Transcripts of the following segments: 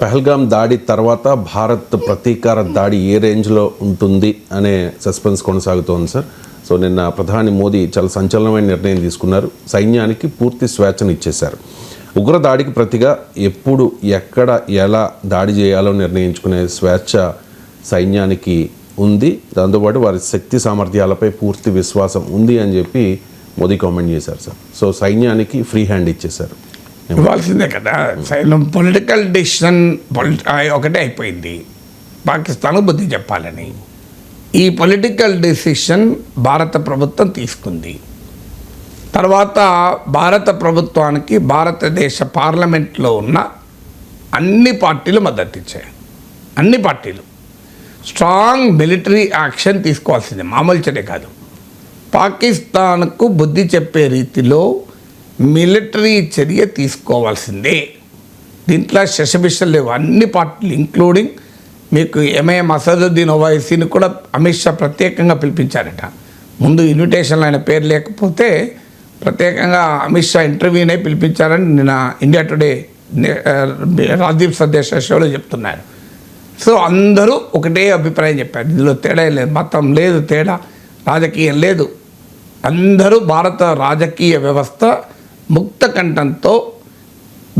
పహల్గామ్ దాడి తర్వాత భారత్ ప్రతీకార దాడి ఏ రేంజ్లో ఉంటుంది అనే సస్పెన్స్ కొనసాగుతోంది సార్. సో నిన్న ప్రధాని మోదీ చాలా సంచలనమైన నిర్ణయం తీసుకున్నారు. సైన్యానికి పూర్తి స్వేచ్ఛను ఇచ్చేశారు. ఉగ్ర దాడికి ప్రతిగా ఎప్పుడు ఎక్కడ ఎలా దాడి చేయాలో నిర్ణయించుకునే స్వేచ్ఛ సైన్యానికి ఉంది. దాంతోపాటు వారి శక్తి సామర్థ్యాలపై పూర్తి విశ్వాసం ఉంది అని చెప్పి మోదీ కామెంట్ చేశారు సార్. సో సైన్యానికి ఫ్రీ హ్యాండ్ ఇచ్చేశారు. ఇవ్వాల్సిందే కదా. పొలిటికల్ డిసిషన్ ఒకటే అయిపోయింది, పాకిస్తాన్ బుద్ధి చెప్పాలని. ఈ పొలిటికల్ డిసిషన్ భారత ప్రభుత్వం తీసుకుంది. తర్వాత భారత ప్రభుత్వానికి భారతదేశ పార్లమెంట్లో ఉన్న అన్ని పార్టీలు మద్దతు ఇచ్చాయి. అన్ని పార్టీలు స్ట్రాంగ్ మిలిటరీ యాక్షన్ తీసుకోవాల్సిందే, మామూలు చర్య కాదు. పాకిస్తాన్కు బుద్ధి చెప్పే రీతిలో మిలిటరీ చర్య తీసుకోవాల్సిందే. దీంట్లో శశబిషలు లేవు. అన్ని పార్టీలు ఇంక్లూడింగ్ మీకు ఎంఐఎం అసదుద్దీన్ ఓవైసీని కూడా అమిత్ షా ప్రత్యేకంగా పిలిపించారట. ముందు ఇన్విటేషన్లు ఆయన పేరు లేకపోతే ప్రత్యేకంగా అమిత్ షా ఇంటర్వ్యూనే పిలిపించారని నిన్న ఇండియా టుడే రాజ్దీప్ సందేశ్ షోలో చెప్తున్నారు. సో అందరూ ఒకటే అభిప్రాయం చెప్పారు. ఇందులో తేడా లేదు, మతం లేదు, తేడా రాజకీయం లేదు. అందరూ భారత రాజకీయ వ్యవస్థ ముక్త కంఠంతో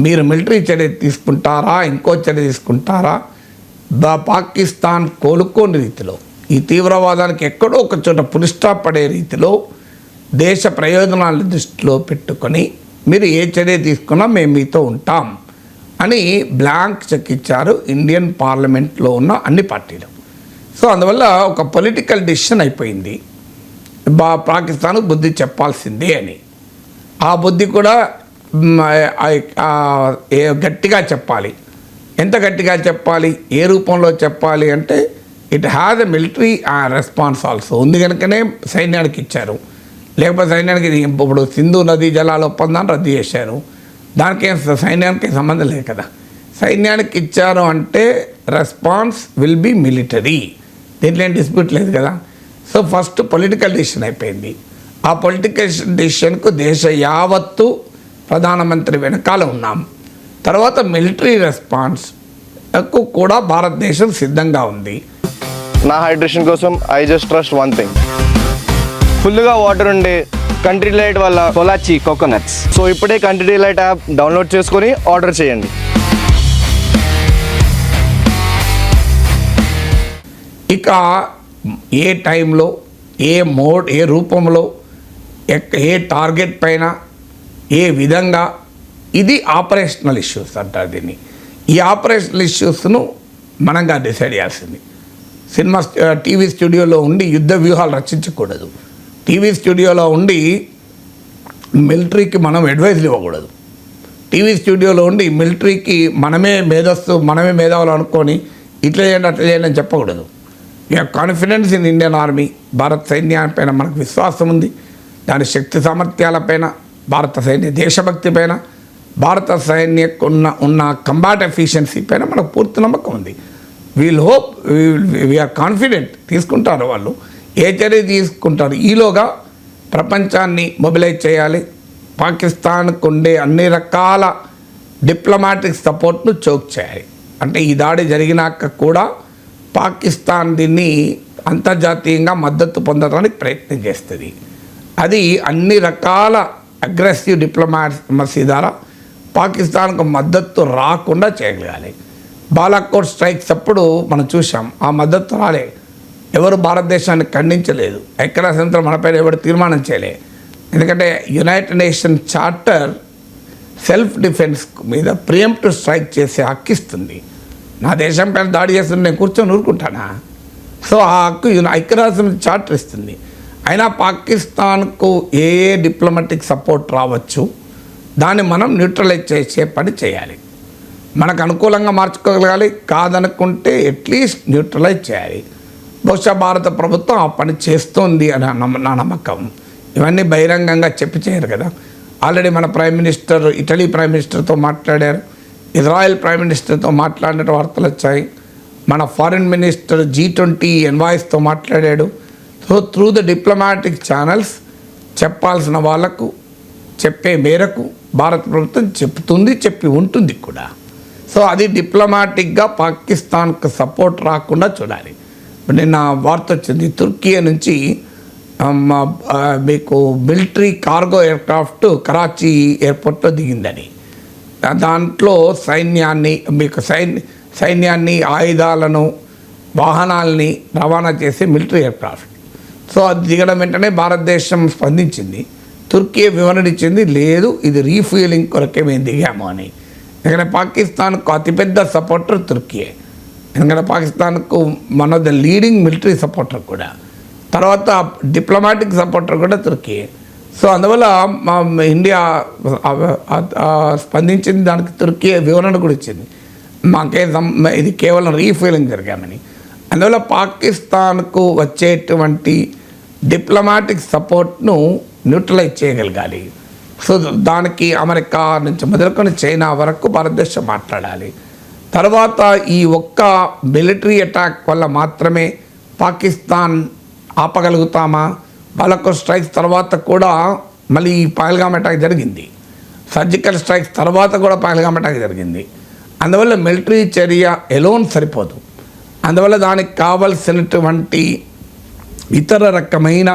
మీరు మిలిటరీ చర్య తీసుకుంటారా, ఇంకో చర్య తీసుకుంటారా, పాకిస్తాన్ కోలుకోని రీతిలో ఈ తీవ్రవాదానికి ఎక్కడో ఒక చోట పులిస్టాప్ పడే రీతిలో దేశ ప్రయోజనాలను దృష్టిలో పెట్టుకొని మీరు ఏ చర్య తీసుకున్నా మేము మీతో ఉంటాం అని బ్లాంక్ చెక్ ఇచ్చారు ఇండియన్ పార్లమెంట్లో ఉన్న అన్ని పార్టీలు. సో అందువల్ల ఒక పొలిటికల్ డిసిషన్ అయిపోయింది, పాకిస్తాన్కు బుద్ధి చెప్పాల్సిందే అని. ఆ బుద్ధి కూడా గట్టిగా చెప్పాలి. ఎంత గట్టిగా చెప్పాలి, ఏ రూపంలో చెప్పాలి అంటే it has a military response also ఉంది కనుకనే సైన్యానికి ఇచ్చారు. లేకపోతే సైన్యానికి ఇప్పుడు సింధు నదీ జలాల ఒప్పందాన్ని రద్దు చేశారు. దానికేం సైన్యానికి సంబంధం లేదు కదా. సైన్యానికి ఇచ్చారు అంటే రెస్పాన్స్ విల్ బి మిలిటరీ, దీంట్లో ఏం డిస్ప్యూట్ లేదు కదా. సో ఫస్ట్ పొలిటికల్ డిసిషన్ అయిపోయింది. ఆ పొలిటికల్ డిసిషన్కు దేశ యావత్తు ప్రధానమంత్రి వెనకాల ఉన్నాం. తర్వాత మిలిటరీ రెస్పాన్స్కు కూడా భారతదేశం సిద్ధంగా ఉంది. నా హైడ్రేషన్ కోసం I just trust one thing, ఫుల్గా వాటర్ ఉండే కంట్రీ డిలైట్ వల్ల పొలాచి కోకోనట్స్. సో ఇప్పుడే కంట్రీ డిలైట్ యాప్ డౌన్లోడ్ చేసుకొని ఆర్డర్ చేయండి. ఇక ఏ టైంలో, ఏ మోడ్, ఏ రూపంలో, ఏ టార్గెట్ పైన, ఏ విధంగా, ఇది ఆపరేషనల్ ఇష్యూస్ అంటారు దీన్ని. ఈ ఆపరేషనల్ ఇష్యూస్ను మనంగా డిసైడ్ చేయాల్సింది. టీవీ స్టూడియోలో ఉండి యుద్ధ వ్యూహాలు రచించకూడదు. టీవీ స్టూడియోలో ఉండి మిలిటరీకి మనం అడ్వైజ్లు ఇవ్వకూడదు. టీవీ స్టూడియోలో ఉండి మిలిటరీకి మనమే మేధావులు అనుకొని ఇట్లా చేయండి అట్లా చేయండి అని చెప్పకూడదు. We are confidence in Indian army. భారత సైన్యాలపైన మనకు విశ్వాసం ఉంది. దాని శక్తి సామర్థ్యాలపైన, భారత సైన్య దేశభక్తి పైన, భారత సైన్యకు ఉన్న కంబాట్ ఎఫిషియన్సీ పైన మనకు పూర్తి నమ్మకం ఉంది. వీల్ హోప్, వీఆర్ కాన్ఫిడెంట్ తీసుకుంటారు వాళ్ళు, ఏ చర్య తీసుకుంటారు. ఈలోగా ప్రపంచాన్ని మొబిలైజ్ చేయాలి. పాకిస్తాన్కు ఉండే అన్ని రకాల డిప్లొమాటిక్ సపోర్ట్ను చోక్ చేయాలి. అంటే ఈ దాడి జరిగినాక కూడా పాకిస్తాన్ దీన్ని అంతర్జాతీయంగా మద్దతు పొందడానికి ప్రయత్నం చేస్తుంది. అది అన్ని రకాల అగ్రెసివ్ డిప్లొమాసీ ద్వారా పాకిస్తాన్కు మద్దతు రాకుండా చేయగలగాలి. బాలాకోట్ స్ట్రైక్స్ అప్పుడు మనం చూసాం, ఆ మద్దతు రాలే. ఎవరు భారతదేశాన్ని ఖండించలేదు. ఐక్యరాజ్యసమితిలో మనపైన ఎవరు తీర్మానం చేయలే. ఎందుకంటే United nation charter self defence మీద ప్రియంప్టివ్ స్ట్రైక్ చేసే హక్కు ఇస్తుంది. నా దేశం పైన దాడి చేస్తుంది, నేను కూర్చొని ఊరుకుంటానా? సో ఆ హక్కు ఐక్యరాజ్యసమితి చార్టర్ ఇస్తుంది. అయినా పాకిస్తాన్కు ఏ డిప్లొమాటిక్ సపోర్ట్ రావచ్చు, దాన్ని మనం న్యూట్రలైజ్ చేసే పని చేయాలి. మనకు అనుకూలంగా మార్చుకోగలగాలి, కాదనుకుంటే అట్లీస్ట్ న్యూట్రలైజ్ చేయాలి. బహుశా భారత ప్రభుత్వం ఆ పని చేస్తోంది అని నా నమ్మకం. ఇవన్నీ బహిరంగంగా చెప్పి చేయరు కదా. ఆల్రెడీ మన ప్రైమ్ మినిస్టర్ ఇటలీ ప్రైమ్ మినిస్టర్తో మాట్లాడారు, ఇజ్రాయెల్ ప్రైమ్ మినిస్టర్తో మాట్లాడిన వార్తలు వచ్చాయి. మన ఫారిన్ మినిస్టర్ G20 ఎన్వాయిస్తో మాట్లాడాడు. So through the diplomatic channels చెప్పాల్సిన వాళ్ళకు చెప్పే మేరకు భారత ప్రభుత్వం చెప్తుంది, చెప్పి ఉంటుంది కూడా. సో అది డిప్లొమాటిక్గా పాకిస్తాన్కు సపోర్ట్ రాకుండా చూడాలి. నిన్న వార్త వచ్చింది తుర్కియా నుంచి మీకు మిలిటరీ కార్గో ఎయిర్క్రాఫ్ట్ కరాచీ ఎయిర్పోర్ట్లో దిగిందని. దాంట్లో సైన్యాన్ని ఆయుధాలను వాహనాలని రవాణా చేసే మిలిటరీ ఎయిర్క్రాఫ్ట్. సో అది దిగడం వెంటనే భారతదేశం స్పందించింది. తుర్కియా వివరణ ఇచ్చింది, లేదు ఇది రీఫ్యూయలింగ్ కొరకే మేము దిగాము అని. ఎందుకంటే పాకిస్తాన్కు అతిపెద్ద సపోర్టర్ తుర్కియే. ఎందుకంటే పాకిస్తాన్కు one of the leading military supporter కూడా, తర్వాత డిప్లొమాటిక్ సపోర్టర్ కూడా తుర్కీ. సో అందువల్ల ఇండియా స్పందించింది, దానికి తుర్కీ వివరణ కూడా ఇచ్చింది, ఇది కేవలం రీఫ్యూలింగ్ జరిగామని. అందువల్ల పాకిస్తాన్కు వచ్చేటువంటి డిప్లొమాటిక్ సపోర్ట్ను న్యూట్రలైజ్ చేయగలగాలి. సో దానికి అమెరికా నుంచి మొదలుకొని చైనా వరకు భారతదేశం మాట్లాడాలి. తర్వాత ఈ ఒక్క మిలిటరీ అటాక్ వల్ల మాత్రమే పాకిస్తాన్ ఆపగలుగుతామా? బాలాకోట్ స్ట్రైక్స్ తర్వాత కూడా మళ్ళీ ఈ పహల్గామ్ అటాక్ జరిగింది, సర్జికల్ స్ట్రైక్స్ తర్వాత కూడా పహల్గామ్ అటాక్ జరిగింది. అందువల్ల మిలిటరీ చర్య ఎలోన్ సరిపోదు. అందువల్ల దానికి కావలసినటువంటి ఇతర రకమైన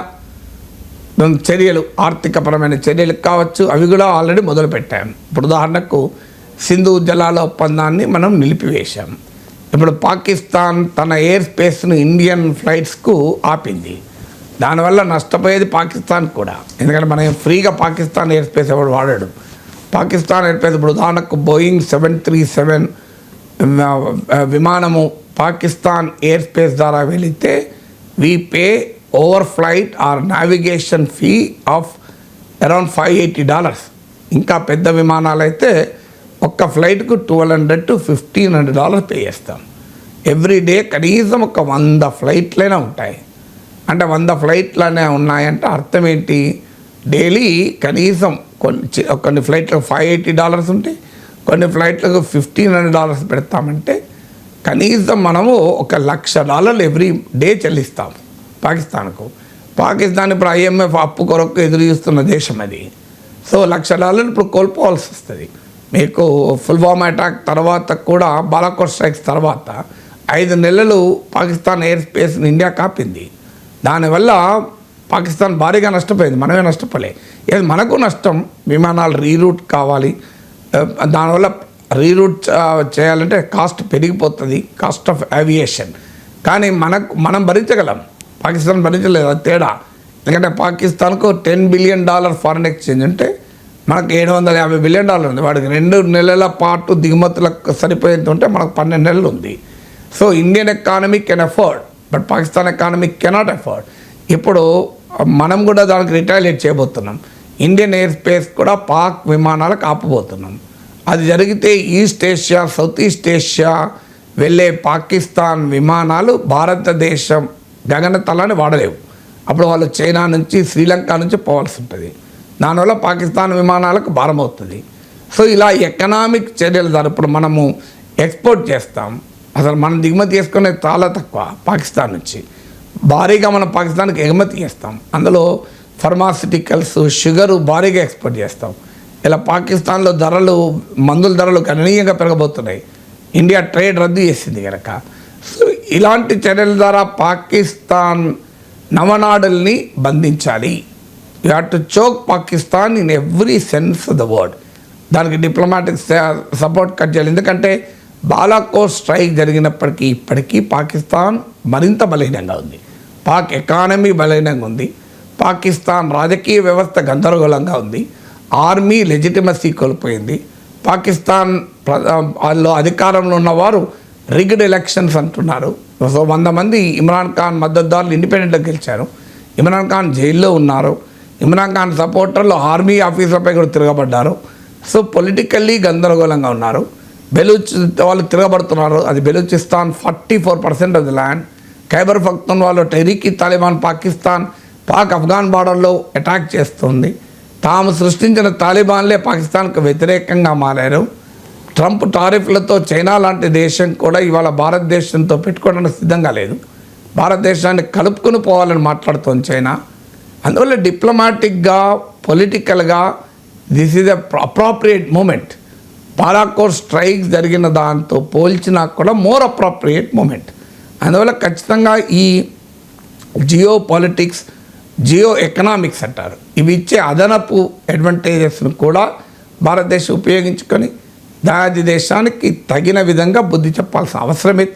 చర్యలు, ఆర్థికపరమైన చర్యలు కావచ్చు, అవి కూడా ఆల్రెడీ మొదలుపెట్టాం. ఇప్పుడు ఉదాహరణకు సింధు జలాల ఒప్పందాన్ని మనం నిలిపివేశాం. ఇప్పుడు పాకిస్తాన్ తన ఎయిర్ స్పేస్ను ఇండియన్ ఫ్లైట్స్కు ఆపింది. దానివల్ల నష్టపోయేది పాకిస్తాన్ కూడా, ఎందుకంటే మనం ఫ్రీగా పాకిస్తాన్ ఎయిర్ స్పేస్ ఎవరు వాడాడు. పాకిస్తాన్ ఎయిర్ స్పేస్ ఇప్పుడు ఉదాహరణకు బోయింగ్ 737 విమానము పాకిస్తాన్ ఎయిర్ స్పేస్ ద్వారా వెళితే we pay over flight are navigation fee of around $580. ఇంకా పెద్ద విమానాలు అయితే ఒక్క ఫ్లైట్కు $1,200 to $1,500 పే చేస్తాం. ఎవ్రీ డే కనీసం ఒక 100 ఫ్లైట్లైనా ఉంటాయి. అంటే 100 ఫ్లైట్లనే ఉన్నాయంటే అర్థం ఏంటి? డైలీ కనీసం కొన్ని ఫ్లైట్లకు $580 ఉంటాయి, కొన్ని ఫ్లైట్లకు $1,500 పెడతామంటే కనీసం మనము $1,00,000 ఎవ్రీ డే చెల్లిస్తాం పాకిస్తాన్కు. పాకిస్తాన్ ఇప్పుడు IMF అప్పు కొరకు ఎదురు చూస్తున్న దేశం అది. సో $1,00,000 ఇప్పుడు కోల్పోవాల్సి వస్తుంది. మీకు పుల్వామా అటాక్ తర్వాత కూడా, బాలాకోట్ స్ట్రైక్స్ తర్వాత 5 నెలలు పాకిస్తాన్ ఎయిర్ స్పేస్ని ఇండియా కాపింది. దానివల్ల పాకిస్తాన్ భారీగా నష్టపోయింది, మనమే నష్టపోలే. ఏది మనకు నష్టం, విమానాలు రీరూట్ కావాలి. దానివల్ల రీరూట్ చేయాలంటే కాస్ట్ పెరిగిపోతుంది, కాస్ట్ ఆఫ్ ఏవియేషన్. కానీ మనం భరించగలం, పాకిస్తాన్ భరించలేదు, అది తేడా. ఎందుకంటే పాకిస్తాన్కు $10 బిలియన్ ఫారెన్ ఎక్స్చేంజ్ ఉంటే మనకు $750 బిలియన్ ఉంది. వాడికి 2 నెలల పాటు దిగుమతులకు సరిపోయేంత ఉంటే మనకు 12 నెలలు ఉంది. So Indian economy can afford, but Pakistan economy cannot afford. ఇప్పుడు మనం కూడా దానికి రిటాలియేట్ చేయబోతున్నాం. ఇండియన్ ఎయిర్ స్పేస్ కూడా పాక్ విమానాలకు ఆపబోతున్నాం. అది జరిగితే east Asia, south east Asia వెళ్ళే పాకిస్తాన్ విమానాలు భారతదేశం గగనతలాన్ని వాడలేవు. అప్పుడు వాళ్ళు చైనా నుంచి, శ్రీలంక నుంచి పోవాల్సి ఉంటుంది. దానివల్ల పాకిస్తాన్ విమానాలకు భారం అవుతుంది. సో ఇలా ఎకనామిక్ చర్యల ద్వారా ఇప్పుడు మనము ఎక్స్పోర్ట్ చేస్తాం, అసలు మనం దిగుమతి చేసుకునేది చాలా తక్కువ పాకిస్తాన్ నుంచి. భారీగా మనం పాకిస్తాన్కి ఎగుమతి చేస్తాం. అందులో ఫార్మాసిటికల్స్, షుగరు భారీగా ఎక్స్పోర్ట్ చేస్తాం. ఇలా పాకిస్తాన్లో మందుల ధరలు గణనీయంగా పెరగబోతున్నాయి. ఇండియా ట్రేడ్ రద్దు చేసింది కనుక. సో ఇలాంటి చర్యల ద్వారా పాకిస్తాన్ నవనాడుల్ని బంధించాలి. You have to choke Pakistan in every sense of the word. దానికి డిప్లొమాటిక్ సపోర్ట్ కట్ చేయాలి. ఎందుకంటే బాలాకోట్ స్ట్రైక్ జరిగినప్పటికీ ఇప్పటికీ పాకిస్తాన్ మరింత బలహీనంగా ఉంది. పాక్ ఎకానమీ బలహీనంగా ఉంది. పాకిస్తాన్ రాజకీయ వ్యవస్థ గందరగోళంగా ఉంది. ఆర్మీ లెజిటిమసీ కోల్పోయింది. పాకిస్తాన్ వాళ్ళు అధికారంలో ఉన్నవారు రిగ్డ్ ఎలక్షన్స్ అంటున్నారు. సో 100 మంది ఇమ్రాన్ ఖాన్ మద్దతుదారులు ఇండిపెండెంట్గా గెలిచారు. ఇమ్రాన్ ఖాన్ జైల్లో ఉన్నారు. ఇమ్రాన్ ఖాన్ సపోర్టర్లు ఆర్మీ ఆఫీసర్పై కూడా తిరగబడ్డారు. సో పొలిటికల్లీ గందరగోళంగా ఉన్నారు. వాళ్ళు తిరగబడుతున్నారు. అది Balochistan 44% of the land. Khyber పఖ్తూన్వాలో టెహ్రీక్ తాలిబాన్ పాక్ ఆఫ్ఘాన్ బార్డర్లో అటాక్ చేస్తుంది. తాము సృష్టించిన తాలిబాన్లే పాకిస్తాన్కు వ్యతిరేకంగా మారారు. ట్రంప్ టారిఫ్లతో చైనా లాంటి దేశం కూడా ఇవాళ భారతదేశంతో పెట్టుకోవడానికి సిద్ధంగా లేదు. భారతదేశాన్ని కలుపుకొని పోవాలని మాట్లాడుతోంది చైనా. అందువల్ల డిప్లొమాటిక్గా, పొలిటికల్గా this is appropriate moment. Balakot strike జరిగిన దాంతో పోల్చినా కూడా మోర్ అప్రోప్రియేట్ మూమెంట్. అందువల్ల ఖచ్చితంగా ఈ జియో పాలిటిక్స్, జియో ఎకనామిక్స్ అంటారు, ఇవి ఇచ్చే అదనపు అడ్వాంటేజెస్ను కూడా భారతదేశం ఉపయోగించుకొని దేశానికి తగిన విధంగా బుద్ధి చెప్పాల్సిన అవసరమే